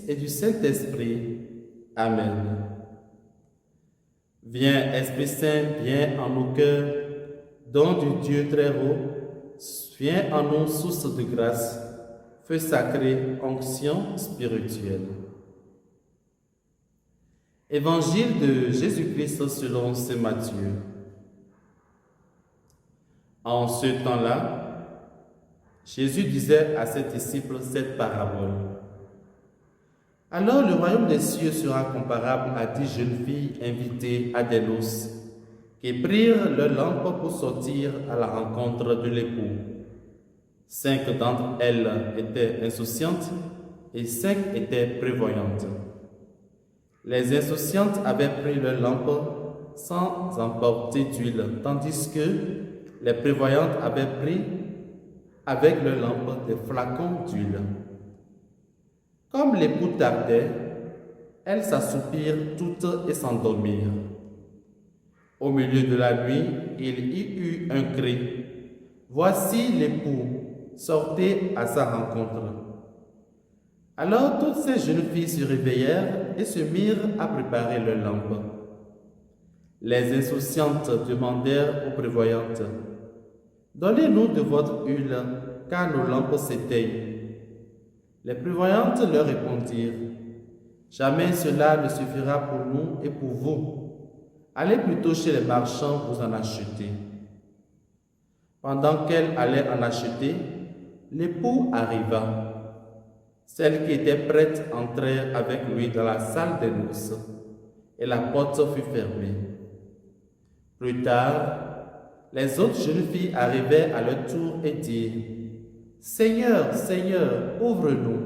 et du Saint-Esprit. Amen. Viens, Esprit Saint, viens en nos cœurs, don du Dieu très haut, viens en nous, source de grâce, feu sacré, onction spirituelle. Évangile de Jésus-Christ selon saint Matthieu. En ce temps-là, Jésus disait à ses disciples cette parabole. Alors le royaume des cieux sera comparable à 10 jeunes filles invitées à des noces, qui prirent leur lampe pour sortir à la rencontre de l'époux. 5 d'entre elles étaient insouciantes et 5 étaient prévoyantes. Les insouciantes avaient pris leur lampe sans emporter d'huile, tandis que les prévoyantes avaient pris avec leur lampe des flacons d'huile. Comme l'époux tardait, elles s'assoupirent toutes et s'endormirent. Au milieu de la nuit, il y eut un cri. Voici l'époux, sortez à sa rencontre. Alors toutes ces jeunes filles se réveillèrent et se mirent à préparer leurs lampes. Les insouciantes demandèrent aux prévoyantes, « Donnez-nous de votre huile, car nos lampes s'éteignent. » Les prévoyantes leur répondirent, « Jamais cela ne suffira pour nous et pour vous. Allez plutôt chez les marchands vous en acheter. » Pendant qu'elles allaient en acheter, l'époux arriva. Celles qui étaient prêtes entrèrent avec lui dans la salle des noces, et la porte fut fermée. Plus tard, les autres jeunes filles arrivèrent à leur tour et dirent, « Seigneur, Seigneur, ouvre-nous. »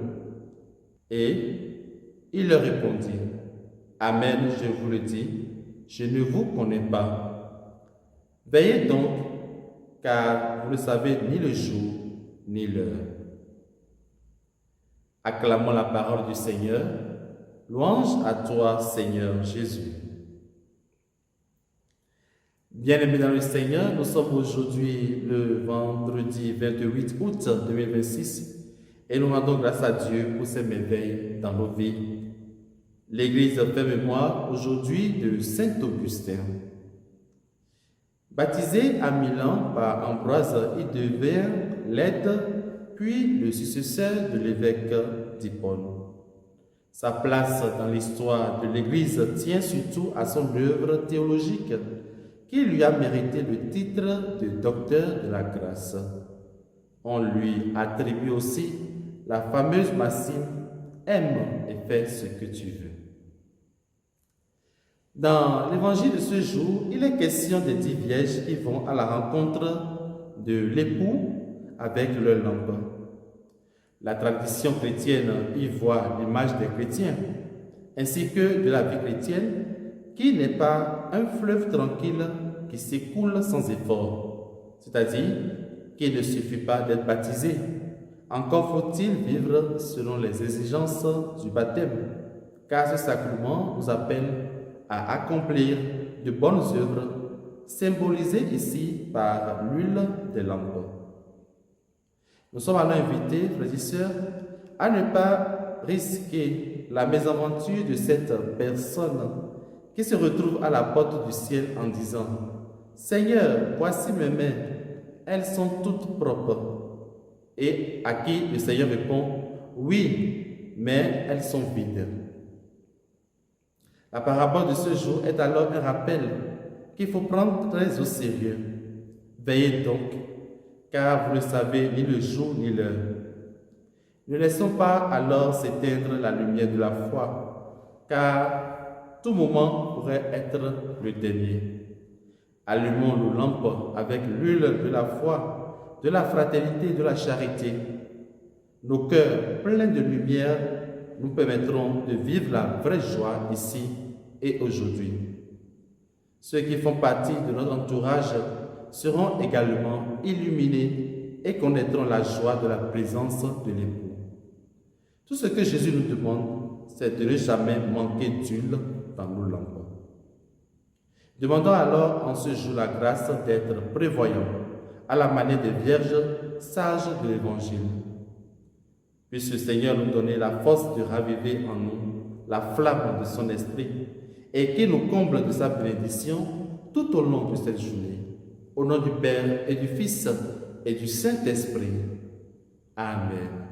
Et il leur répondit, « Amen, je vous le dis, je ne vous connais pas. Veillez donc, car vous ne savez ni le jour ni l'heure. » Acclamons la parole du Seigneur. Louange à toi, Seigneur Jésus. Bien-aimés dans le Seigneur, nous sommes aujourd'hui le vendredi 28 août 2026 et nous rendons grâce à Dieu pour ses merveilles dans nos vies. L'Église fait mémoire aujourd'hui de Saint Augustin. Baptisé à Milan par Ambroise, il devint l'aide puis le successeur de l'évêque d'Hippone. Sa place dans l'histoire de l'Église tient surtout à son œuvre théologique qui lui a mérité le titre de docteur de la grâce. On lui attribue aussi la fameuse maxime « Aime et fais ce que tu veux ». Dans l'évangile de ce jour, il est question des 10 vierges qui vont à la rencontre de l'époux avec leur lampe. La tradition chrétienne y voit l'image des chrétiens, ainsi que de la vie chrétienne, qui n'est pas un fleuve tranquille qui s'écoule sans effort, c'est-à-dire qu'il ne suffit pas d'être baptisé. Encore faut-il vivre selon les exigences du baptême, car ce sacrement nous appelle à accomplir de bonnes œuvres, symbolisées ici par l'huile des lampes. Nous sommes alors invités, frères et sœurs, à ne pas risquer la mésaventure de cette personne qui se retrouve à la porte du ciel en disant « Seigneur, voici mes mains, elles sont toutes propres. » Et à qui le Seigneur répond « Oui, mais elles sont vides. » La parabole de ce jour est alors un rappel qu'il faut prendre très au sérieux. Veillez donc, car vous ne savez ni le jour ni l'heure. Ne laissons pas alors s'éteindre la lumière de la foi, car tout moment pourrait être le dernier. Allumons nos lampes avec l'huile de la foi, de la fraternité et de la charité. Nos cœurs pleins de lumière nous permettront de vivre la vraie joie ici et aujourd'hui. Ceux qui font partie de notre entourage seront également illuminés et connaîtront la joie de la présence de l'époux. Tout ce que Jésus nous demande, c'est de ne jamais manquer d'huile dans nos lampes. Demandons alors en ce jour la grâce d'être prévoyants à la manière des vierges sages de l'Évangile. Puisse le Seigneur nous donner la force de raviver en nous la flamme de son esprit et qu'il nous comble de sa bénédiction tout au long de cette journée. Au nom du Père et du Fils et du Saint-Esprit. Amen.